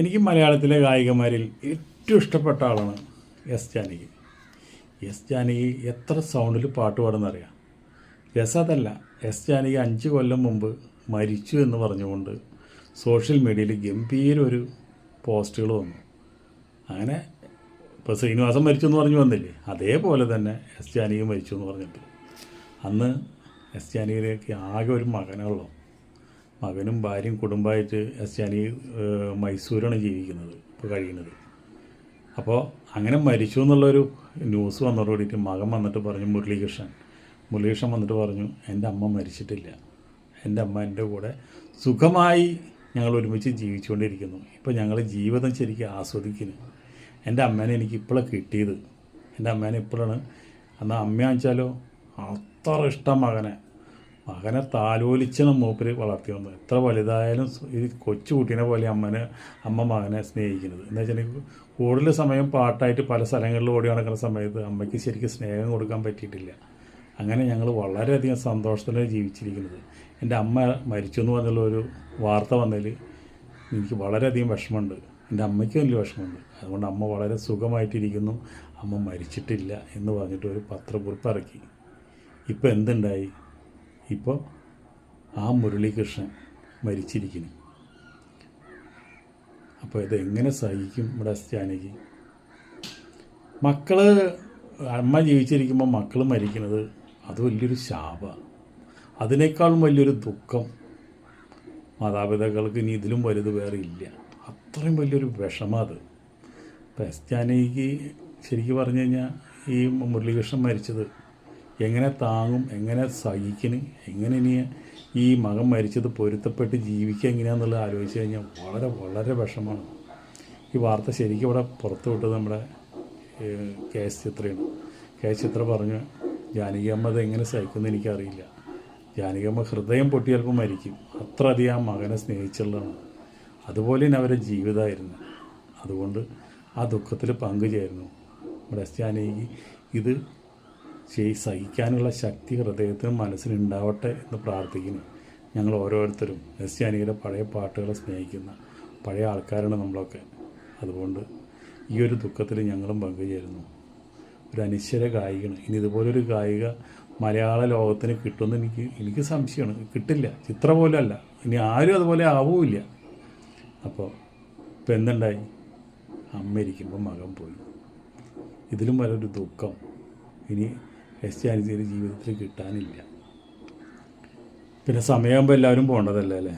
എനിക്ക് മലയാളത്തിലെ ഗായികമാരിൽ ഏറ്റവും ഇഷ്ടപ്പെട്ട ആളാണ് എസ് ജാനകി. എസ് ജാനകി എത്ര സൗണ്ടിൽ പാട്ട് പാടുന്നറിയാം. രസതല്ല, എസ് ജാനകി 5 കൊല്ലം മുമ്പ് മരിച്ചു എന്ന് പറഞ്ഞുകൊണ്ട് സോഷ്യൽ മീഡിയയിൽ ഗംഭീര ഒരു പോസ്റ്റുകൾ വന്നു. അങ്ങനെ ഇപ്പോൾ ശ്രീനിവാസൻ മരിച്ചു എന്ന് പറഞ്ഞു വന്നില്ലേ, അതേപോലെ തന്നെ എസ് ജാനകി മരിച്ചു എന്ന് പറഞ്ഞിട്ട്. അന്ന് എസ് ജാനകിയിലേക്ക് ആകെ ഒരു മകനുള്ളൂ. മകനും ഭാര്യയും കുടുംബമായിട്ട് എസ് ജാനകി മൈസൂരാണ് ജീവിക്കുന്നത്, ഇപ്പോൾ കഴിയുന്നത്. അപ്പോൾ അങ്ങനെ മരിച്ചു എന്നുള്ളൊരു ന്യൂസ് വന്നതോടുകൂടിയിട്ട് മകൻ വന്നിട്ട് പറഞ്ഞു, മുരളീകൃഷ്ണൻ വന്നിട്ട് പറഞ്ഞു, എൻ്റെ അമ്മ മരിച്ചിട്ടില്ല, എൻ്റെ അമ്മ എൻ്റെ കൂടെ സുഖമായി ഞങ്ങൾ ഒരുമിച്ച് ജീവിച്ചുകൊണ്ടിരിക്കുന്നു. ഇപ്പോൾ ഞങ്ങൾ ജീവിതം ശരിക്കും ആസ്വദിക്കുന്നു. എൻ്റെ അമ്മേനെ എനിക്ക് ഇപ്പോഴാണ് കിട്ടിയത്. എൻ്റെ അമ്മേനെ ഇപ്പോഴാണ്. എന്നാൽ അമ്മയാണെന്ന് വെച്ചാലോ അത്ര ഇഷ്ടം മകനെ താലോലിച്ചാണ് മൂപ്പര് വളർത്തി വന്നത്. എത്ര വലുതായാലും ഈ കൊച്ചു കുട്ടീനെ പോലെ അമ്മ മകനെ സ്നേഹിക്കുന്നത്. എന്താ വെച്ചിട്ടുണ്ടെങ്കിൽ കൂടുതൽ സമയം പാട്ടായിട്ട് പല സ്ഥലങ്ങളിൽ ഓടി നടക്കുന്ന സമയത്ത് അമ്മയ്ക്ക് ശരിക്കും സ്നേഹം കൊടുക്കാൻ പറ്റിയിട്ടില്ല. അങ്ങനെ ഞങ്ങൾ വളരെയധികം സന്തോഷത്തിലാണ് ജീവിച്ചിരിക്കുന്നത്. എൻ്റെ അമ്മ മരിച്ചു എന്ന് പറഞ്ഞുള്ള ഒരു വാർത്ത വന്നതിൽ എനിക്ക് വളരെയധികം വിഷമമുണ്ട്. എൻ്റെ അമ്മയ്ക്ക് വലിയ വിഷമമുണ്ട്. അതുകൊണ്ട് അമ്മ വളരെ സുഖമായിട്ടിരിക്കുന്നു, അമ്മ മരിച്ചിട്ടില്ല എന്ന് പറഞ്ഞിട്ട് ഒരു പത്രക്കുറിപ്പ് ഇറക്കി. ഇപ്പോൾ എന്തുണ്ടായി? ഇപ്പോൾ ആ മുരളീകൃഷ്ണൻ മരിച്ചിരിക്കുന്നു. അപ്പോൾ ഇതെങ്ങനെ സഹിക്കും ഇവിടെ ജാനകി? അമ്മ ജീവിച്ചിരിക്കുമ്പോൾ മക്കൾ മരിക്കുന്നത് അത് വലിയൊരു ശാപമാണ്. അതിനേക്കാളും വലിയൊരു ദുഃഖം മാതാപിതാക്കൾക്ക് ഇനി ഇതിലും വലുത് വേറെ ഇല്ല. അത്രയും വലിയൊരു വിഷമം അത്. ഇപ്പോൾ എസ് ജാനകിക്ക് ശരിക്കും പറഞ്ഞു കഴിഞ്ഞാൽ ഈ മുരളീകൃഷ്ണൻ മരിച്ചത് എങ്ങനെ താങ്ങും, എങ്ങനെ സഹിക്കുന്നു, എങ്ങനെ ഇനി ഈ മകൻ മരിച്ചത് പൊരുത്തപ്പെട്ട് ജീവിക്കുക എങ്ങനെയാണെന്നുള്ളത് ആലോചിച്ച് കഴിഞ്ഞാൽ വളരെ വളരെ വിഷമമാണ്. ഈ വാർത്ത ശരിക്കും ഇവിടെ പുറത്തു വിട്ടത് നമ്മുടെ കെ എസ് ചിത്രയാണ്. കെ എസ് ചിത്ര പറഞ്ഞു, ജാനകി അമ്മ അത് എങ്ങനെ സഹിക്കുമെന്ന് എനിക്കറിയില്ല. ജാനകി അമ്മ ഹൃദയം പൊട്ടി ചിലപ്പോൾ മരിക്കും. അത്രയധികം ആ മകനെ സ്നേഹിച്ചുള്ളതാണ്. അതുപോലെ തന്നെ അവരുടെ ജീവിതമായിരുന്നു. അതുകൊണ്ട് ആ ദുഃഖത്തിൽ പങ്കുചേരുന്നു. നമ്മുടെ എസ് ജാനകി ഇത് സഹിക്കാനുള്ള ശക്തി ഹൃദയത്തിനും മനസ്സിനുണ്ടാവട്ടെ എന്ന് പ്രാർത്ഥിക്കുന്നു. ഞങ്ങൾ ഓരോരുത്തരും എസ് ജാനകിയുടെ പഴയ പാട്ടുകളെ സ്നേഹിക്കുന്ന പഴയ ആൾക്കാരാണ് നമ്മളൊക്കെ. അതുകൊണ്ട് ഈ ഒരു ദുഃഖത്തിൽ ഞങ്ങളും പങ്കുചേരുന്നു. ഒരു അനിശ്ചര ഗായികയാണ്. ഇനി ഇതുപോലൊരു ഗായിക മലയാള ലോകത്തിന് കിട്ടുമെന്ന് എനിക്ക് സംശയമാണ്. കിട്ടില്ല. ചിത്ര പോലും അല്ല, ഇനി ആരും അതുപോലെ ആവുമില്ല. അപ്പോൾ ഇപ്പം എന്തുണ്ടായി? അമ്മ ഇരിക്കുമ്പോൾ മകൻ പോയി. ഇതിലും വലിയൊരു ദുഃഖം ഇനി എസ് ജാനകിയുടെ ജീവിതത്തിൽ കിട്ടാനില്ല. പിന്നെ സമയമാകുമ്പോൾ എല്ലാവരും പോകേണ്ടതല്ലേ അല്ലേ?